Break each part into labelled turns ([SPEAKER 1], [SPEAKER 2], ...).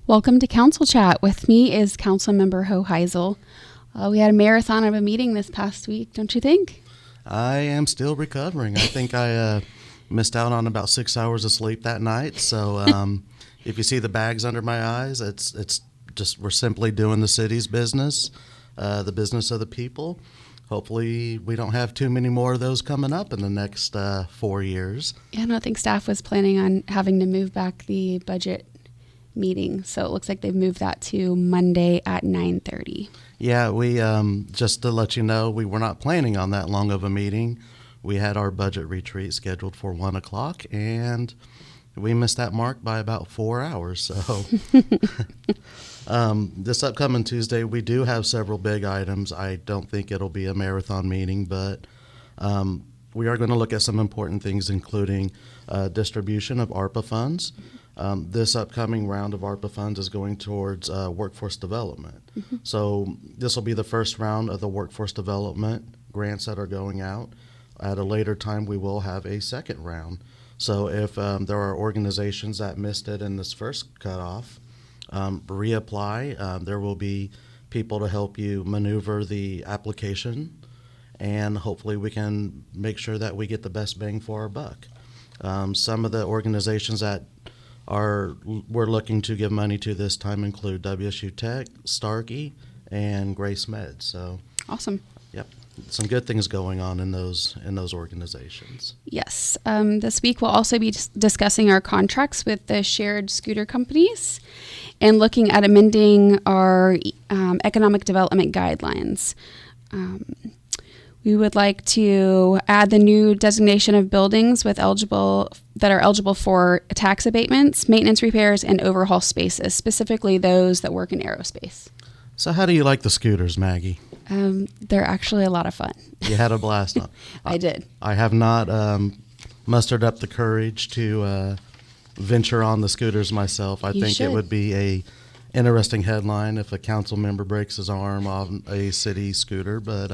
[SPEAKER 1] Welcome to Council Chat. With me is Councilmember Hoheisel. We had a marathon of a meeting this past week, don't you think?
[SPEAKER 2] I am still recovering. I think I missed out on about 6 hours of sleep that night. So if you see the bags under my eyes, it's just we're simply doing the city's business, the business of the people. Hopefully we don't have too many more of those coming up in the next 4 years.
[SPEAKER 1] Yeah, I don't think staff was planning on having to move back the budget meeting, so it looks like they've moved that to Monday at 9:30.
[SPEAKER 2] Yeah, we just to let you know, we were not planning on that long of a meeting. We had our budget retreat scheduled for 1 o'clock, and we missed that mark by about 4 hours. So this upcoming Tuesday, we do have several big items. I don't think it'll be a marathon meeting, but we are going to look at some important things, including distribution of ARPA funds. This upcoming round of ARPA funds is going towards workforce development. Mm-hmm. So this will be the first round of the workforce development grants that are going out. At a later time, we will have a second round. So if there are organizations that missed it in this first cutoff, reapply. There will be people to help you maneuver the application, and hopefully we can make sure that we get the best bang for our buck. Some of the organizations that we're looking to give money to this time include WSU Tech, Starkey, and Grace Med. So
[SPEAKER 1] awesome.
[SPEAKER 2] Yep, some good things going on in those organizations.
[SPEAKER 1] Yes. This week we'll also be discussing our contracts with the shared scooter companies and looking at amending our economic development guidelines. We would like to add the new designation of buildings that are eligible for tax abatements, maintenance repairs, and overhaul spaces, specifically those that work in aerospace.
[SPEAKER 2] So how do you like the scooters, Maggie?
[SPEAKER 1] They're actually a lot of fun.
[SPEAKER 2] You had a blast on.
[SPEAKER 1] I did.
[SPEAKER 2] I have not mustered up the courage to venture on the scooters myself. I think it would be a interesting headline if a council member breaks his arm on a city scooter, but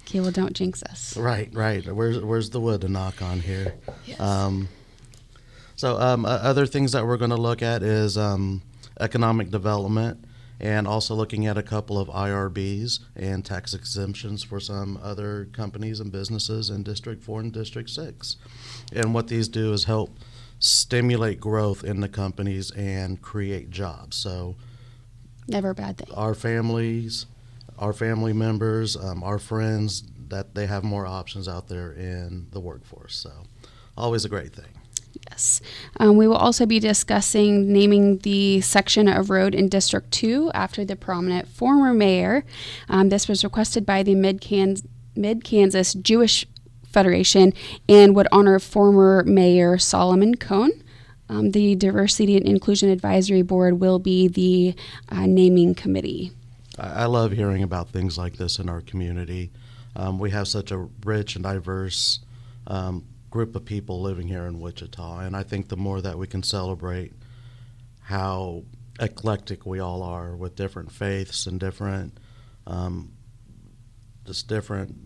[SPEAKER 1] okay, well, don't jinx us.
[SPEAKER 2] Right. Where's the wood to knock on here?
[SPEAKER 1] Yes.
[SPEAKER 2] Other things that we're going to look at is economic development, and also looking at a couple of IRBs and tax exemptions for some other companies and businesses in District 4 and District 6. And what these do is help stimulate growth in the companies and create jobs. So
[SPEAKER 1] never a bad thing.
[SPEAKER 2] Our families, our family members, our friends, that they have more options out there in the workforce. So always a great thing.
[SPEAKER 1] Yes. We will also be discussing naming the section of road in District 2 after the prominent former mayor. This was requested by the Mid-Kansas Jewish Federation and would honor former Mayor Solomon Cohn. The Diversity and Inclusion Advisory Board will be the naming committee.
[SPEAKER 2] I love hearing about things like this in our community. We have such a rich and diverse group of people living here in Wichita, and I think the more that we can celebrate how eclectic we all are with different faiths and different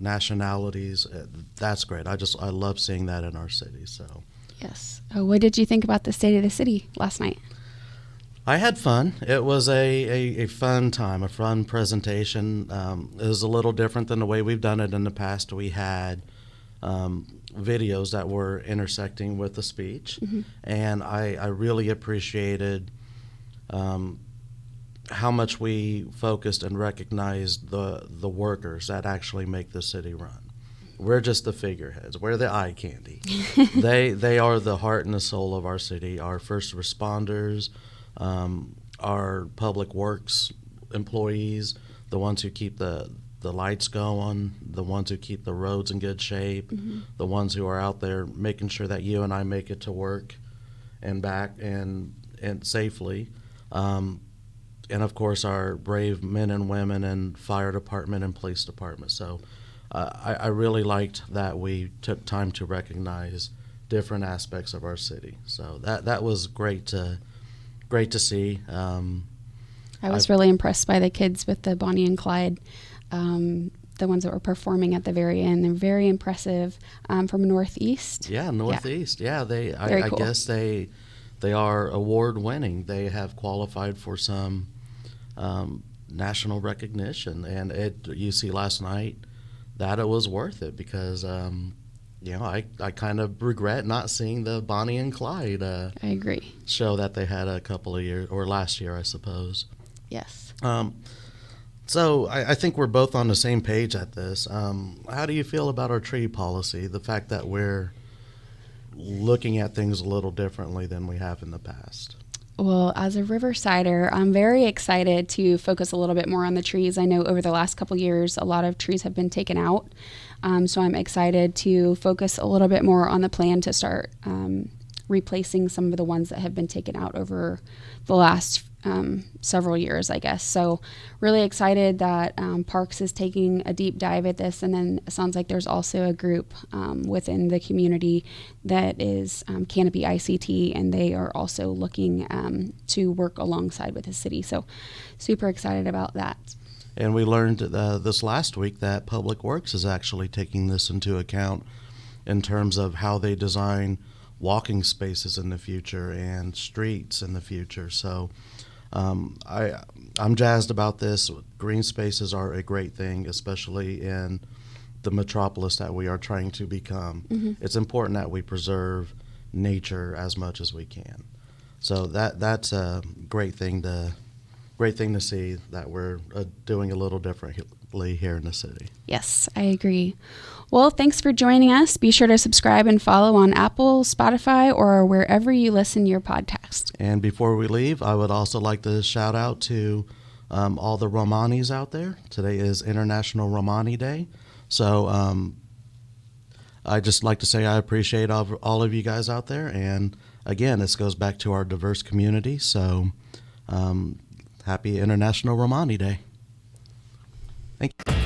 [SPEAKER 2] nationalities, that's great. I love seeing that in our city. So
[SPEAKER 1] yes. What did you think about the state of the city last night?
[SPEAKER 2] I had fun. It was a fun time, a fun presentation. It was a little different than the way we've done it in the past. We had videos that were intersecting with the speech, mm-hmm. and I really appreciated how much we focused and recognized the workers that actually make the city run. We're just the figureheads. We're the eye candy. They are the heart and the soul of our city. Our first responders, our public works employees, the ones who keep the lights going, the ones who keep the roads in good shape, mm-hmm. the ones who are out there making sure that you and I make it to work and back and safely. And of course our brave men and women and fire department and police department. So I really liked that we took time to recognize different aspects of our city. So that was great to see.
[SPEAKER 1] I was really impressed by the kids with the Bonnie and Clyde, the ones that were performing at the very end. They're very impressive, from Northeast.
[SPEAKER 2] Yeah, Northeast. Yeah, I
[SPEAKER 1] cool.
[SPEAKER 2] guess they they are award winning. They have qualified for some national recognition, and you see last night that it was worth it because I kind of regret not seeing the Bonnie and Clyde
[SPEAKER 1] I agree.
[SPEAKER 2] show that they had a couple of years, or last year, I suppose.
[SPEAKER 1] Yes.
[SPEAKER 2] So I think we're both on the same page at this. How do you feel about our tree policy? The fact that we're looking at things a little differently than we have in the past.
[SPEAKER 1] Well, as a Riversider, I'm very excited to focus a little bit more on the trees. I know over the last couple years, a lot of trees have been taken out. So I'm excited to focus a little bit more on the plan to start replacing some of the ones that have been taken out over the last several years, I guess. So really excited that Parks is taking a deep dive at this. And then it sounds like there's also a group within the community that is Canopy ICT, and they are also looking to work alongside with the city. So super excited about that.
[SPEAKER 2] And we learned this last week that Public Works is actually taking this into account in terms of how they design walking spaces in the future and streets in the future. So I'm jazzed about this. Green spaces are a great thing, especially in the metropolis that we are trying to become. Mm-hmm. It's important that we preserve nature as much as we can. So that's a great thing to see that we're doing a little differently here in the city.
[SPEAKER 1] Yes, I agree. Well, thanks for joining us. Be sure to subscribe and follow on Apple, Spotify, or wherever you listen to your podcast.
[SPEAKER 2] And before we leave, I would also like to shout out to all the Romanis out there. Today is International Romani Day. So I just like to say I appreciate all of you guys out there. And again, this goes back to our diverse community. So happy International Romani Day. Thank you.